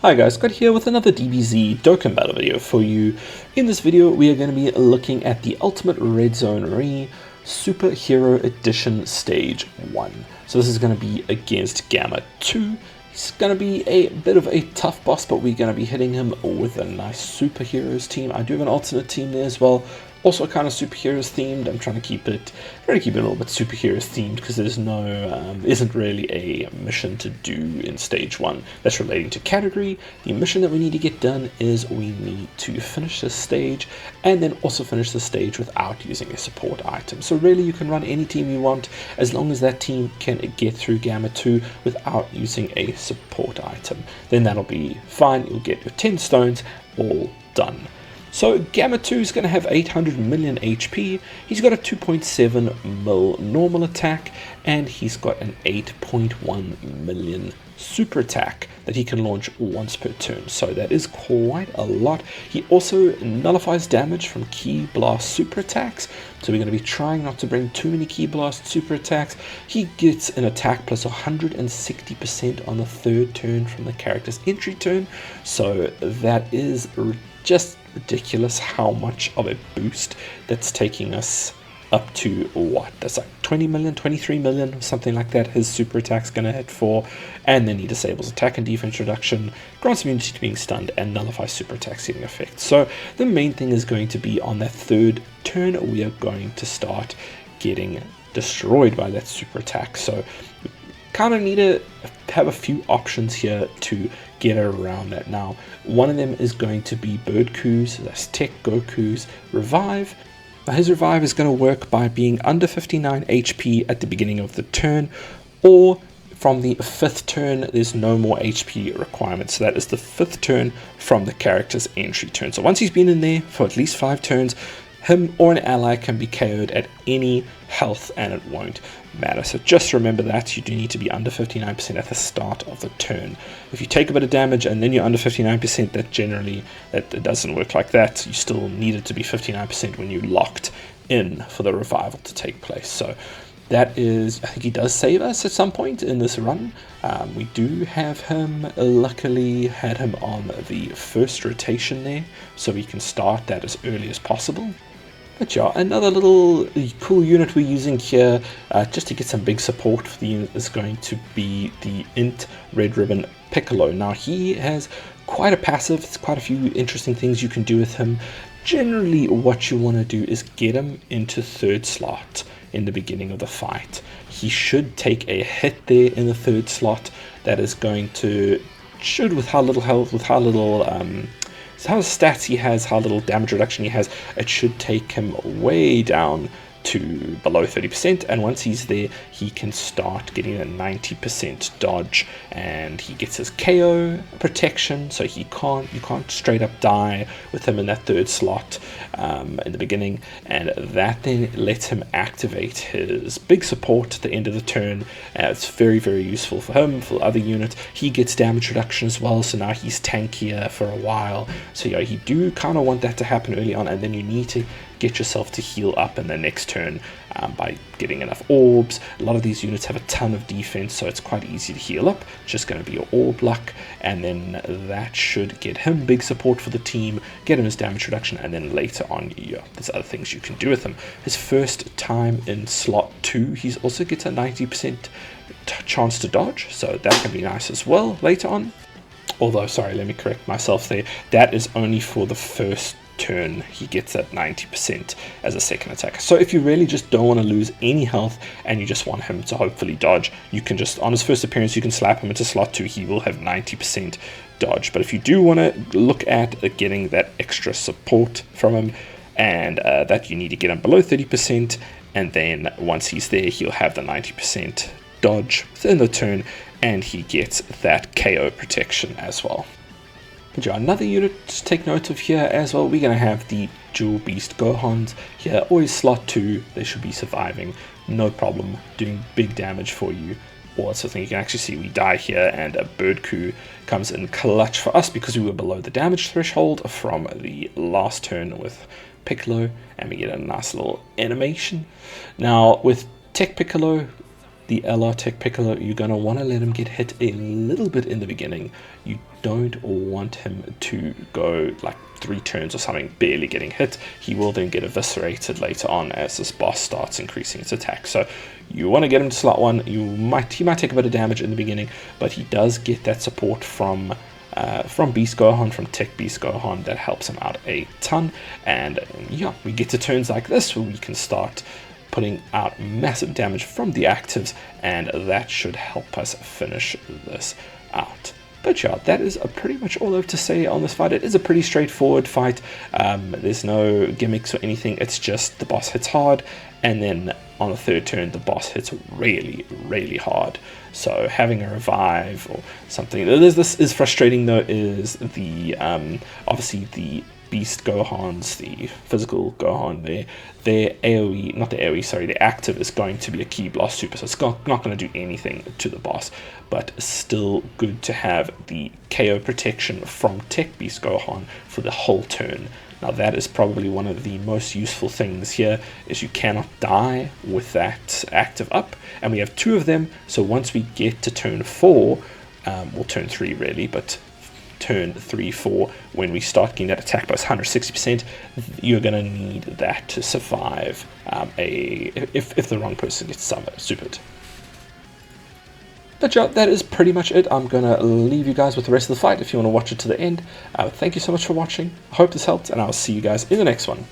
Hi guys, Scott here with another DBZ Dokkan Battle video for you. In this video we are going to be looking at the Ultimate Red Zone Re Superhero Edition Stage 1. So this is going to be against Gamma 2. He's going to be a bit of a tough boss, but we're going to be hitting him with a nice superheroes team. I do have an alternate team there as well. Also kind of superheroes themed. I'm trying to keep it a little bit superheroes themed because there's no isn't really a mission to do in stage 1 that's relating to category. The mission that we need to get done is we need to finish this stage and then also finish the stage without using a support item. So really you can run any team you want as long as that team can get through Gamma 2 without using a support item. Then that'll be fine. You'll get your 10 stones all done. So Gamma 2 is going to have 800 million HP, he's got a 2.7 mil normal attack, and he's got an 8.1 million super attack that he can launch once per turn, so that is quite a lot. He also nullifies damage from Ki Blast super attacks, so we're going to be trying not to bring too many Ki Blast super attacks. He gets an attack plus 160% on the third turn from the character's entry turn, so that is just ridiculous how much of a boost that's taking us up to what, that's like 20 million, 23 million, something like that his super attack's gonna hit for. And then he disables attack and defense reduction, grants immunity to being stunned, and nullifies super attacks hitting effect. So the main thing is going to be on that third turn we are going to start getting destroyed by that super attack. So we kind of need to have a few options here to get around that. Now, one of them is going to be Birdku's, that's Tech Goku's Revive. Now, his Revive is going to work by being under 59 HP at the beginning of the turn, or from the 5th turn, there's no more HP requirements. So that is the 5th turn from the character's entry turn. So once he's been in there for at least 5 turns, him or an ally can be KO'd at any health and it won't matter. So just remember that you do need to be under 59% at the start of the turn. If you take a bit of damage and then you're under 59%, that doesn't work like that. You still need it to be 59% when you're locked in for the revival to take place. So that is, I think he does save us at some point in this run. We do have him, luckily had him on the first rotation there, so we can start that as early as possible. But yeah, another little cool unit we're using here, just to get some big support for the unit, is going to be the Int Red Ribbon Piccolo. Now he has quite a passive, it's quite a few interesting things you can do with him. Generally what you want to do is get him into 3rd slot in the beginning of the fight. He should take a hit there in the 3rd slot that is going to, with how little health, with how little how stats he has, how little damage reduction he has, it should take him way down to below 30%, and once he's there he can start getting a 90% dodge, and he gets his KO protection, so you can't straight up die with him in that 3rd slot in the beginning, and that then lets him activate his big support at the end of the turn. It's very, very useful for him. For other units, he gets damage reduction as well, so now he's tankier for a while. So yeah, you do kind of want that to happen early on, and then you need to get yourself to heal up in the next turn by getting enough orbs. A lot of these units have a ton of defense, so it's quite easy to heal up. It's just going to be your orb luck, and then that should get him big support for the team, get him his damage reduction, and then later on, yeah, there's other things you can do with him. His first time in slot 2, he also gets a 90% chance to dodge, so that can be nice as well later on. Although, sorry, let me correct myself there, that is only for the first turn. He gets that 90% as a second attack. So if you really just don't want to lose any health and you just want him to hopefully dodge, you can just, on his first appearance, you can slap him into slot 2, he will have 90% dodge. But if you do want to look at getting that extra support from him, and that you need to get him below 30%, and then once he's there he'll have the 90% dodge within the turn, and he gets that KO protection as well. But yeah, another unit to take note of here as well, we're going to have the Dual Beast Gohans here, always slot 2, they should be surviving, no problem, doing big damage for you. Also, I think you can actually see we die here, and a Birdku comes in clutch for us because we were below the damage threshold from the last turn with Piccolo, and we get a nice little animation. Now with Tech Piccolo, the LR Tech Piccolo, you're going to want to let him get hit a little bit in the beginning. You don't want him to go like 3 turns or something barely getting hit. He will then get eviscerated later on as this boss starts increasing its attack. So you want to get him to slot 1. He might take a bit of damage in the beginning, but he does get that support from Beast Gohan, from Tech Beast Gohan, that helps him out a ton. And yeah, we get to turns like this where we can start putting out massive damage from the actives, and that should help us finish this out. But yeah, that is pretty much all I have to say on this fight. It is a pretty straightforward fight. There's no gimmicks or anything. It's just the boss hits hard, and then on the 3rd turn the boss hits really, really hard. So having a revive or something. This is frustrating though, is the obviously the Beast Gohans, the physical Gohan, their AoE, not the AoE, sorry, their active is going to be a Ki Blast Super, so it's not going to do anything to the boss, but still good to have the KO protection from Tech Beast Gohan for the whole turn. Now that is probably one of the most useful things here, is you cannot die with that active up, and we have 2 of them, so once we get to turn 4, well, turn 3 really, but turn 3, 4, when we start getting that attack bonus 160%, you're going to need that to survive if the wrong person gets supered. But yeah, that is pretty much it. I'm going to leave you guys with the rest of the fight if you want to watch it to the end. Thank you so much for watching. I hope this helped, and I'll see you guys in the next one.